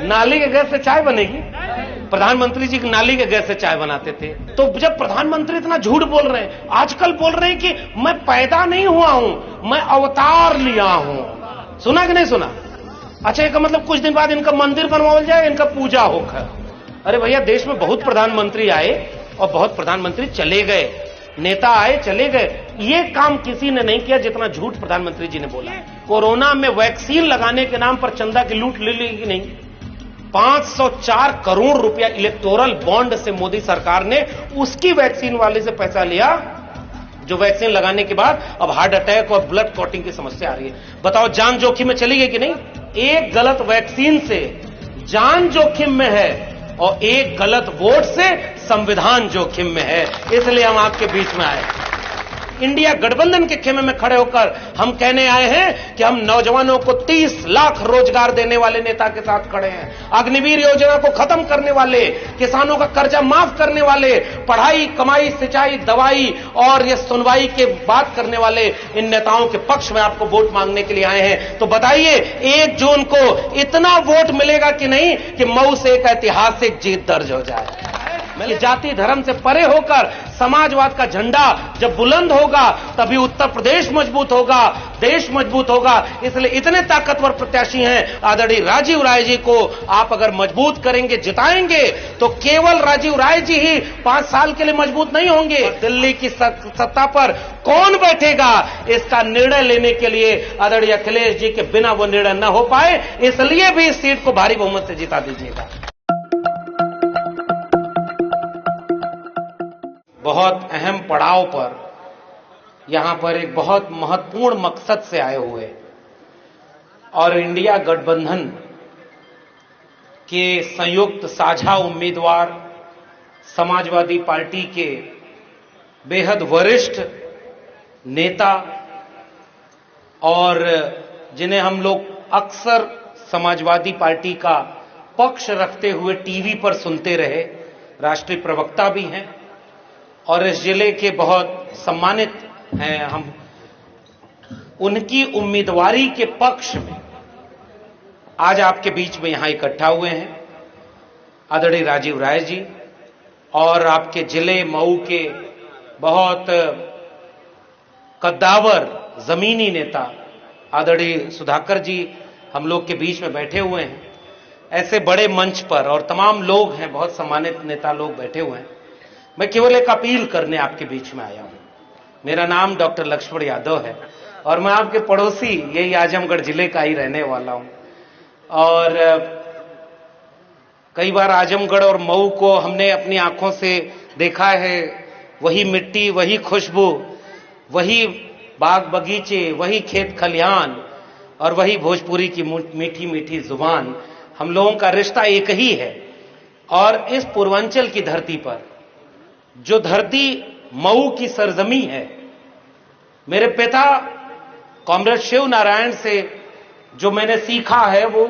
नाली के गैस से चाय बनेगी? प्रधानमंत्री जी नाली के गैस से चाय बनाते थे। तो जब प्रधानमंत्री इतना झूठ बोल रहे हैं, आजकल बोल रहे हैं कि मैं पैदा नहीं हुआ हूं, मैं अवतार लिया हूं। सुना कि नहीं सुना? अच्छा, इसका मतलब कुछ दिन बाद इनका मंदिर बनवाया जाए, इनका पूजा होकर। अरे भैया, देश में बहुत प्रधानमंत्री आए और बहुत प्रधानमंत्री चले गए, नेता आए चले गए, ये काम किसी ने नहीं किया जितना झूठ प्रधानमंत्री जी ने बोला। कोरोना में वैक्सीन लगाने के नाम पर चंदा की लूट ले ली कि नहीं? 504 करोड़ रुपया इलेक्टोरल बॉन्ड से मोदी सरकार ने उसकी वैक्सीन वाले से पैसा लिया, जो वैक्सीन लगाने के बाद अब हार्ट अटैक और ब्लड क्लॉटिंग की समस्या आ रही है। बताओ, जान जोखिम में चली गई कि नहीं? एक गलत वैक्सीन से जान जोखिम में है और एक गलत वोट से संविधान जोखिम में है। इसलिए हम आपके बीच में आए। इंडिया गठबंधन के खेमे में खड़े होकर हम कहने आए हैं कि हम नौजवानों को 30 लाख रोजगार देने वाले नेता के साथ खड़े हैं, अग्निवीर योजना को खत्म करने वाले, किसानों का कर्जा माफ करने वाले, पढ़ाई, कमाई, सिंचाई, दवाई और ये सुनवाई के बात करने वाले इन नेताओं के पक्ष में आपको वोट मांगने के लिए आए हैं। तो बताइए, 1 जून को इतना वोट मिलेगा कि नहीं कि मऊ से एक ऐतिहासिक जीत दर्ज हो जाए? जाति धर्म से परे होकर समाजवाद का झंडा जब बुलंद होगा तभी उत्तर प्रदेश मजबूत होगा, देश मजबूत होगा। इसलिए इतने ताकतवर प्रत्याशी हैं आदरणीय राजीव राय जी को आप अगर मजबूत करेंगे, जिताएंगे, तो केवल राजीव राय जी ही 5 साल के लिए मजबूत नहीं होंगे। दिल्ली की सत्ता पर कौन बैठेगा, इसका निर्णय लेने के लिए आदरणीय अखिलेश जी के बिना वो निर्णय न हो पाए, इसलिए भी इस सीट को भारी बहुमत से जिता दीजिएगा। बहुत अहम पड़ाव पर यहां पर एक बहुत महत्वपूर्ण मकसद से आए हुए और इंडिया गठबंधन के संयुक्त साझा उम्मीदवार समाजवादी पार्टी के बेहद वरिष्ठ नेता और जिन्हें हम लोग अक्सर समाजवादी पार्टी का पक्ष रखते हुए टीवी पर सुनते रहे, राष्ट्रीय प्रवक्ता भी हैं और इस जिले के बहुत सम्मानित हैं हम, उनकी उम्मीदवारी के पक्ष में आज आपके बीच में यहां इकट्ठा हुए हैं आदरणीय राजीव राय जी और आपके जिले मऊ के बहुत कद्दावर जमीनी नेता आदरणीय सुधाकर जी हम लोग के बीच में बैठे हुए हैं। ऐसे बड़े मंच पर और तमाम लोग हैं, बहुत सम्मानित नेता लोग बैठे हुए हैं। मैं केवल एक अपील करने आपके बीच में आया हूं। मेरा नाम डॉक्टर लक्ष्मण यादव है और मैं आपके पड़ोसी यही आजमगढ़ जिले का ही रहने वाला हूं और कई बार आजमगढ़ और मऊ को हमने अपनी आंखों से देखा है। वही मिट्टी, वही खुशबू, वही बाग बगीचे, वही खेत खलिहान और वही भोजपुरी की मीठी मीठी जुबान, हम लोगों का रिश्ता एक ही है। और इस पूर्वांचल की धरती पर जो धरती मऊ की सरजमी है, मेरे पिता कॉमरेड शिव नारायण से जो मैंने सीखा है वो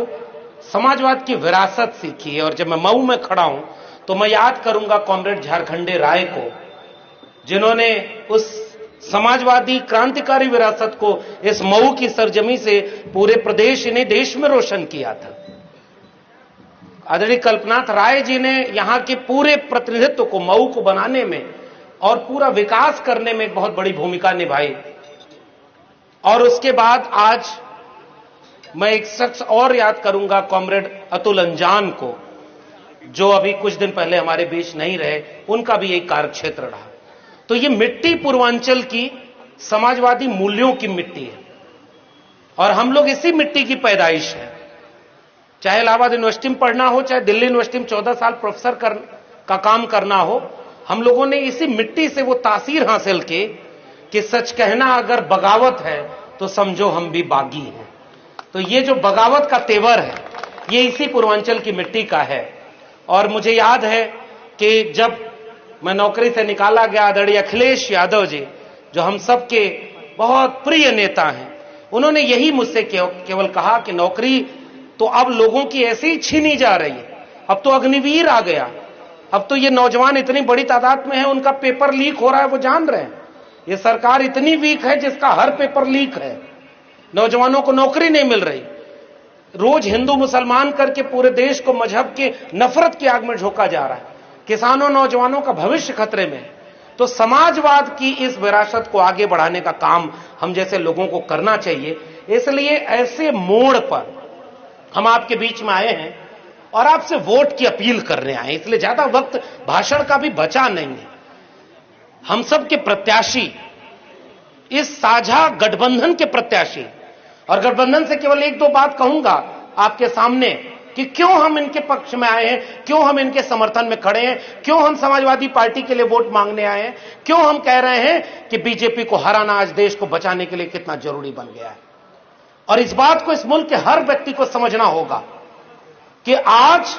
समाजवाद की विरासत सीखी है। और जब मैं मऊ में खड़ा हूं तो मैं याद करूंगा कॉमरेड झारखंडे राय को, जिन्होंने उस समाजवादी क्रांतिकारी विरासत को इस मऊ की सरजमी से पूरे प्रदेश ने देश में रोशन किया था। आदरणीय कल्पनाथ राय जी ने यहां के पूरे प्रतिनिधित्व को मऊ को बनाने में और पूरा विकास करने में एक बहुत बड़ी भूमिका निभाई। और उसके बाद आज मैं एक शख्स और याद करूंगा, कॉमरेड अतुल अंजान को, जो अभी कुछ दिन पहले हमारे बीच नहीं रहे, उनका भी एक कार्यक्षेत्र रहा। तो ये मिट्टी पूर्वांचल की समाजवादी मूल्यों की मिट्टी है और हम लोग इसी मिट्टी की पैदाइश है। चाहे इलाहाबाद यूनिवर्सिटी में पढ़ना हो, चाहे दिल्ली यूनिवर्सिटी में 14 साल प्रोफेसर का काम करना हो, हम लोगों ने इसी मिट्टी से वो तासीर हासिल की कि सच कहना अगर बगावत है तो समझो हम भी बागी हैं। तो ये जो बगावत का तेवर है ये इसी पूर्वांचल की मिट्टी का है। और मुझे याद है कि जब मैं नौकरी से निकाला गया, आदरणीय अखिलेश यादव जी जो हम सबके बहुत प्रिय नेता हैं, उन्होंने यही मुझसे केवल कहा कि नौकरी तो अब लोगों की ऐसे ही छीनी जा रही है, अब तो अग्निवीर आ गया, अब तो ये नौजवान इतनी बड़ी तादाद में है, उनका पेपर लीक हो रहा है, वो जान रहे हैं। ये सरकार इतनी वीक है जिसका हर पेपर लीक है, नौजवानों को नौकरी नहीं मिल रही। रोज हिंदू मुसलमान करके पूरे देश को मजहब के नफरत की आग में झोंका जा रहा है। किसानों नौजवानों का भविष्य खतरे में। तो समाजवाद की इस विरासत को आगे बढ़ाने का काम हम जैसे लोगों को करना चाहिए। इसलिए ऐसे मोड़ पर हम आपके बीच में आए हैं और आपसे वोट की अपील करने आए। इसलिए ज्यादा वक्त भाषण का भी बचा नहीं है। हम सब के प्रत्याशी, इस साझा गठबंधन के प्रत्याशी, और गठबंधन से केवल एक दो बात कहूंगा आपके सामने कि क्यों हम इनके पक्ष में आए हैं, क्यों हम इनके समर्थन में खड़े हैं, क्यों हम समाजवादी पार्टी के लिए वोट मांगने आए हैं, क्यों हम कह रहे हैं कि बीजेपी को हराना आज देश को बचाने के लिए कितना जरूरी बन गया है। और इस बात को इस मुल्क के हर व्यक्ति को समझना होगा कि आज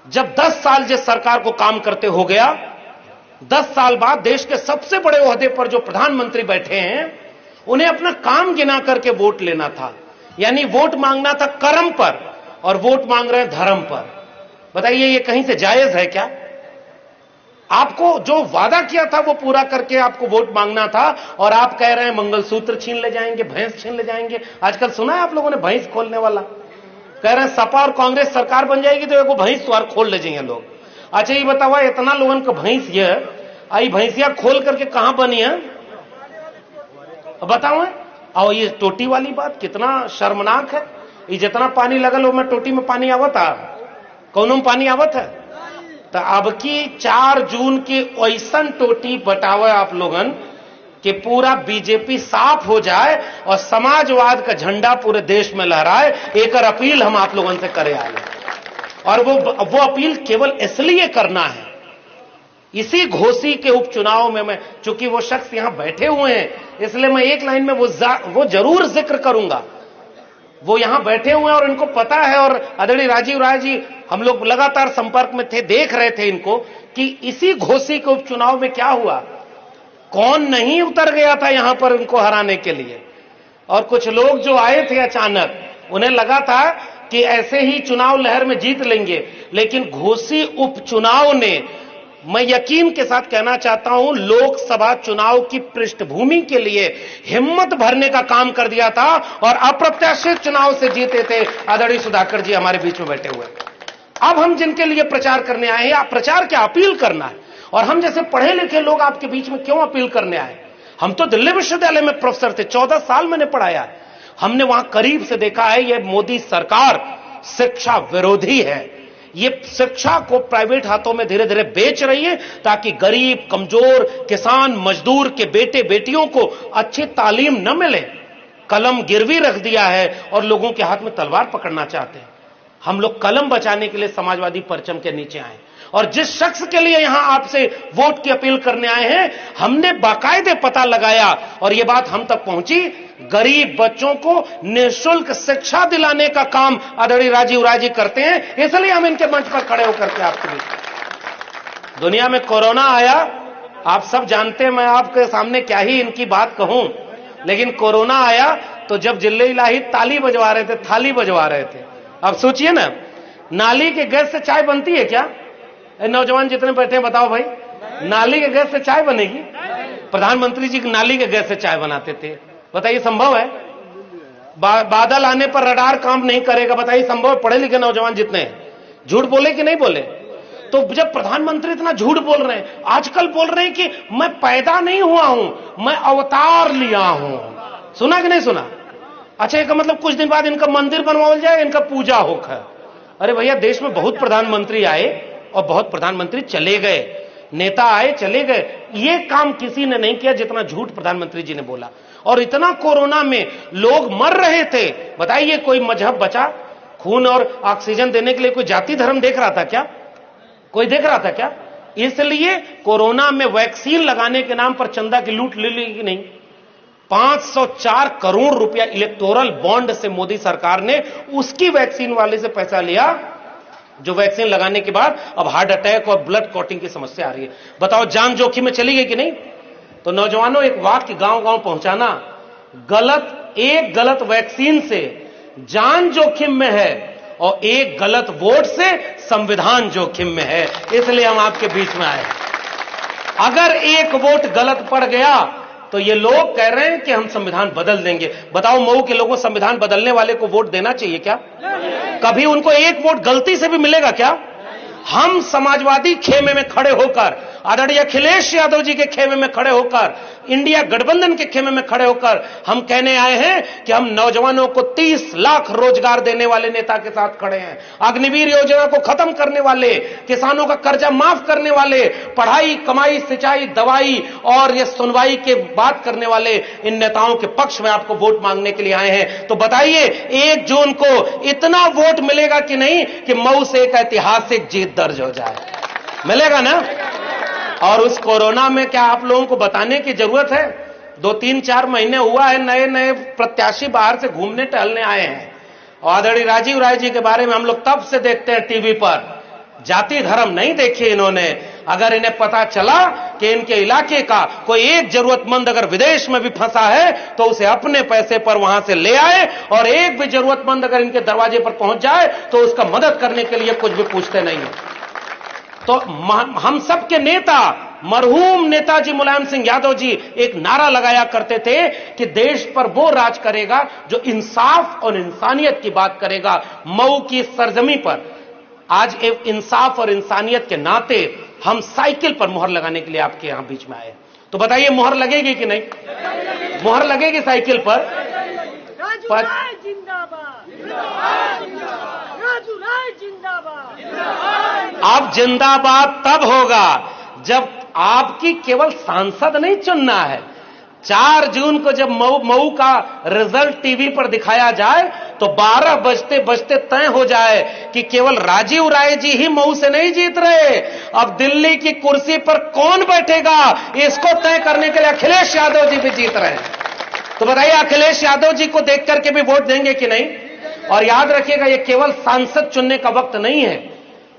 जब 10 साल जिस सरकार को काम करते हो गया, 10 साल बाद देश के सबसे बड़े ओहदे पर जो प्रधानमंत्री बैठे हैं, उन्हें अपना काम गिना करके वोट लेना था। यानी वोट मांगना था कर्म पर, और वोट मांग रहे हैं धर्म पर। बताइए ये कहीं से जायज है क्या? आपको जो वादा किया था वो पूरा करके आपको वोट मांगना था, और आप कह रहे हैं मंगलसूत्र छीन ले जाएंगे, भैंस छीन ले जाएंगे। आजकल सुना है आप लोगों ने भैंस खोलने वाला? कह रहे हैं सपा और कांग्रेस सरकार बन जाएगी तो एगो भैंस द्वार खोल ले जाएंगे लोग। अच्छा ये बताओ, इतना लोगों को भैंस ये आई भैंसिया खोल करके कहां बनी है बताओ। और ये टोटी वाली बात कितना शर्मनाक है। ये जितना पानी लगल हो, मैं टोटी में पानी आवत है, कौनों में पानी आवत है। तो अब की 4 जून की ऐसा टोटी बटावे आप लोगन कि पूरा बीजेपी साफ हो जाए और समाजवाद का झंडा पूरे देश में लहराए। एक अपील हम आप लोगों से करे आए, और वो अपील केवल इसलिए करना है, इसी घोसी के उपचुनाव में मैं, चूंकि वो शख्स यहां बैठे हुए हैं, इसलिए मैं एक लाइन में वो जरूर जिक्र करूंगा। वो यहां बैठे हुए हैं और इनको पता है, और आदरणीय राजीव राय जी, हम लोग लगातार संपर्क में थे, देख रहे थे इनको कि इसी घोसी के उपचुनाव में क्या हुआ। कौन नहीं उतर गया था यहां पर उनको हराने के लिए। और कुछ लोग जो आए थे अचानक, उन्हें लगा था कि ऐसे ही चुनाव लहर में जीत लेंगे, लेकिन घोसी उपचुनाव ने, मैं यकीन के साथ कहना चाहता हूं, लोकसभा चुनाव की पृष्ठभूमि के लिए हिम्मत भरने का काम कर दिया था, और अप्रत्याशित चुनाव से जीते थे आदरणीय सुधाकर जी हमारे बीच में बैठे हुए। अब हम जिनके लिए प्रचार करने आए हैं, प्रचार क्या, अपील करना है। और हम जैसे पढ़े लिखे लोग आपके बीच में क्यों अपील करने आए? हम तो दिल्ली विश्वविद्यालय में प्रोफेसर थे, 14 साल मैंने पढ़ाया। हमने वहां करीब से देखा है, यह मोदी सरकार शिक्षा विरोधी है। ये शिक्षा को प्राइवेट हाथों में धीरे धीरे बेच रही है, ताकि गरीब, कमजोर, किसान, मजदूर के बेटे बेटियों को अच्छी तालीम न मिले। कलम गिरवी रख दिया है और लोगों के हाथ में तलवार पकड़ना चाहते हैं। हम लोग कलम बचाने के लिए समाजवादी परचम के नीचे आए, और जिस शख्स के लिए यहां आपसे वोट की अपील करने आए हैं, हमने बाकायदे पता लगाया और यह बात हम तक पहुंची, गरीब बच्चों को निःशुल्क शिक्षा दिलाने का काम आदरणीय राजीव राय जी करते हैं। इसलिए हम इनके मंच पर खड़े होकर के आपके बीच। दुनिया में कोरोना आया, आप सब जानते हैं, मैं आपके सामने क्या ही इनकी बात कहूं, लेकिन कोरोना आया तो जब जिले इलाही ताली बजवा रहे थे, थाली बजवा रहे थे। अब सोचिए ना, नाली के गैस से चाय बनती है क्या? नौजवान जितने बैठे हैं बताओ भाई, नाली के गैस से चाय बनेगी? प्रधानमंत्री जी नाली के गैस से चाय बनाते थे, बताइए संभव है? बादल आने पर रडार काम नहीं करेगा, बताइए संभव है? पढ़े लिखे नौजवान जितने हैं, झूठ बोले कि नहीं बोले? तो जब प्रधानमंत्री इतना झूठ बोल रहे हैं, आजकल बोल रहे हैं कि मैं पैदा नहीं हुआ हूं, मैं अवतार लिया हूं। सुना कि नहीं सुना? अच्छा, इसका मतलब कुछ दिन बाद इनका मंदिर बनवाया जाए, इनका पूजा होकर। अरे भैया, देश में बहुत प्रधानमंत्री आए और बहुत प्रधानमंत्री चले गए, नेता आए चले गए, ये काम किसी ने नहीं किया जितना झूठ प्रधानमंत्री जी ने बोला। और इतना कोरोना में लोग मर रहे थे, बताइए कोई मजहब बचा? खून और ऑक्सीजन देने के लिए कोई जाति धर्म देख रहा था क्या? कोई देख रहा था क्या? इसलिए कोरोना में वैक्सीन लगाने के नाम पर चंदा की लूट ले ली कि नहीं? 504 करोड़ रुपया इलेक्टोरल बॉन्ड से मोदी सरकार ने उसकी वैक्सीन वाले से पैसा लिया, जो वैक्सीन लगाने के बाद अब हार्ट अटैक और ब्लड क्लॉटिंग की समस्या आ रही है। बताओ, जान जोखिम में चली गई कि नहीं? तो नौजवानों, एक वाक्य गांव गांव पहुंचाना, एक गलत वैक्सीन से जान जोखिम में है और एक गलत वोट से संविधान जोखिम में है। इसलिए हम आपके बीच में आए। अगर एक वोट गलत पड़ गया तो ये लोग कह रहे हैं कि हम संविधान बदल देंगे। बताओ मऊ के लोगों संविधान बदलने वाले को वोट देना चाहिए क्या? कभी उनको एक वोट गलती से भी मिलेगा क्या? हम समाजवादी खेमे में खड़े होकर, आदरणीय अखिलेश यादव जी के खेमे में खड़े होकर, इंडिया गठबंधन के खेमे में खड़े होकर हम कहने आए हैं कि हम नौजवानों को 30 लाख रोजगार देने वाले नेता के साथ खड़े हैं, अग्निवीर योजना को खत्म करने वाले, किसानों का कर्जा माफ करने वाले, पढ़ाई, कमाई, सिंचाई, दवाई और ये सुनवाई के बात करने वाले इन नेताओं के पक्ष में आपको वोट मांगने के लिए आए हैं। तो बताइए 1 जून को इतना वोट मिलेगा कि नहीं कि मऊ से एक ऐतिहासिक जीत दर्ज हो जाए? मिलेगा ना? और उस कोरोना में क्या आप लोगों को बताने की जरूरत है? 2-3-4 महीने हुआ है, नए नए प्रत्याशी बाहर से घूमने टहलने आए हैं। और आदरणीय राजीव राय जी के बारे में हम लोग तब से देखते हैं टीवी पर, जाति धर्म नहीं देखी इन्होंने। अगर इन्हें पता चला कि इनके इलाके का कोई एक जरूरतमंद अगर विदेश में भी फंसा है तो उसे अपने पैसे पर वहां से ले आए, और एक भी जरूरतमंद अगर इनके दरवाजे पर पहुंच जाए तो उसका मदद करने के लिए कुछ भी पूछते नहीं है। तो हम सबके नेता मरहूम नेताजी मुलायम सिंह यादव जी एक नारा लगाया करते थे कि देश पर वो राज करेगा जो इंसाफ और इंसानियत की बात करेगा। मऊ की सरजमी पर आज एक इंसाफ और इंसानियत के नाते हम साइकिल पर मुहर लगाने के लिए आपके यहां बीच में आए। तो बताइए मुहर लगेगी कि नहीं? मुहर लगेगी साइकिल पर? अब जिंदाबाद तब होगा जब आपकी केवल सांसद नहीं चुनना है। 4 जून को जब मऊ का रिजल्ट टीवी पर दिखाया जाए तो 12 बजते बजते तय हो जाए कि केवल राजीव राय जी ही मऊ से नहीं जीत रहे, अब दिल्ली की कुर्सी पर कौन बैठेगा इसको तय करने के लिए अखिलेश यादव जी भी जीत रहे हैं। तो बताइए अखिलेश यादव जी को देख करके भी वोट देंगे कि नहीं? और याद रखिएगा ये केवल सांसद चुनने का वक्त नहीं है।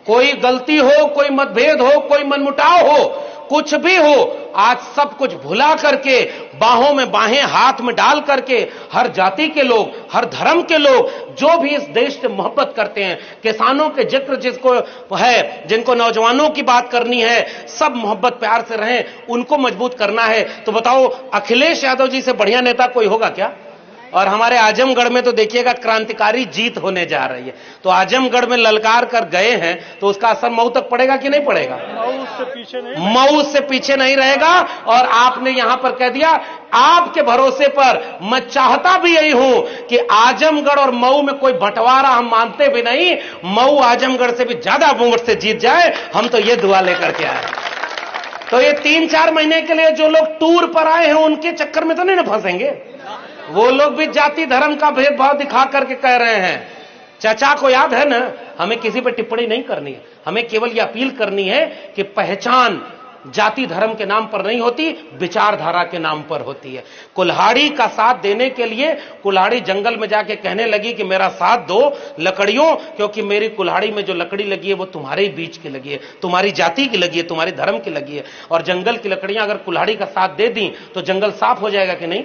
कोई गलती हो, कोई मतभेद हो, कोई मनमुटाव हो, कुछ भी हो, आज सब कुछ भुला करके, बाहों में बाहें हाथ में डाल करके हर जाति के लोग, हर धर्म के लोग जो भी इस देश से मोहब्बत करते हैं, किसानों के जिक्र जिसको है, जिनको नौजवानों की बात करनी है, सब मोहब्बत प्यार से रहें, उनको मजबूत करना है। तो बताओ अखिलेश यादव जी से बढ़िया नेता कोई होगा क्या? और हमारे आजमगढ़ में तो देखिएगा क्रांतिकारी जीत होने जा रही है। तो आजमगढ़ में ललकार कर गए हैं तो उसका असर मऊ तक पड़ेगा कि नहीं पड़ेगा? मऊ से पीछे नहीं रहेगा। और आपने यहां पर कह दिया, आपके भरोसे पर मैं चाहता भी यही हूं कि आजमगढ़ और मऊ में कोई बंटवारा हम मानते भी नहीं, मऊ आजमगढ़ से भी ज्यादा वोट से जीत जाए, हम तो ये दुआ लेकर के आए। तो ये 3-4 महीने के लिए जो लोग टूर पर आए हैं उनके चक्कर में तो नहीं ना फंसेंगे? वो लोग भी जाति धर्म का भेदभाव दिखा करके कह रहे हैं। चाचा को याद है ना, हमें किसी पर टिप्पणी नहीं करनी है, हमें केवल यह अपील करनी है कि पहचान जाति धर्म के नाम पर नहीं होती, विचारधारा के नाम पर होती है। कुल्हाड़ी का साथ देने के लिए कुल्हाड़ी जंगल में जाके कहने लगी कि मेरा साथ दो लकड़ियों, क्योंकि मेरी कुल्हाड़ी में जो लकड़ी लगी है वो तुम्हारे ही बीच की लगी है, तुम्हारी जाति की लगी है, तुम्हारी धर्म की लगी है। और जंगल की लकड़ियां अगर कुल्हाड़ी का साथ दे दी तो जंगल साफ हो जाएगा कि नहीं?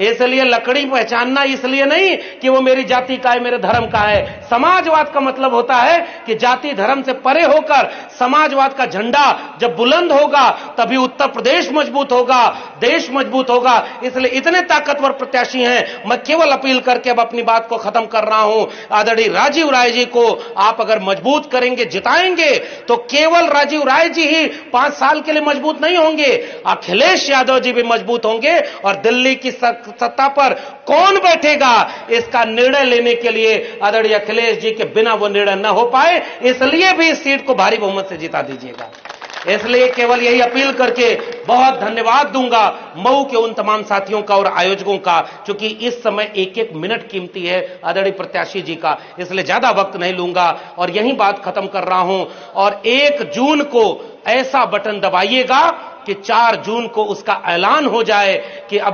इसलिए लकड़ी पहचानना इसलिए नहीं कि वो मेरी जाति का है, मेरे धर्म का है। समाजवाद का मतलब होता है कि जाति धर्म से परे होकर समाजवाद का झंडा जब बुलंद होगा तभी उत्तर प्रदेश मजबूत होगा, देश मजबूत होगा। इसलिए इतने ताकतवर प्रत्याशी हैं। मैं केवल अपील करके अब अपनी बात को खत्म कर रहा हूं। आदरणीय राजीव राय जी को आप अगर मजबूत करेंगे, जिताएंगे, तो केवल राजीव राय जी ही 5 साल के लिए मजबूत नहीं होंगे, अखिलेश यादव जी भी मजबूत होंगे। और दिल्ली की सत्ता पर कौन बैठेगा इसका निर्णय लेने के लिए आदरणीय अखिलेश जी के बिना वो निर्णय न हो पाए, इसलिए भी इस सीट को भारी बहुमत से जिता दीजिएगा। इसलिए केवल यही अपील करके बहुत धन्यवाद दूंगा मऊ के उन तमाम साथियों का और आयोजकों का, क्योंकि इस समय 1-1 मिनट कीमती है आदरणीय प्रत्याशी जी का, इसलिए ज्यादा वक्त नहीं लूंगा और यही बात खत्म कर रहा हूं। और 1 जून को ऐसा बटन दबाइएगा कि 4 जून को उसका ऐलान हो जाए कि अब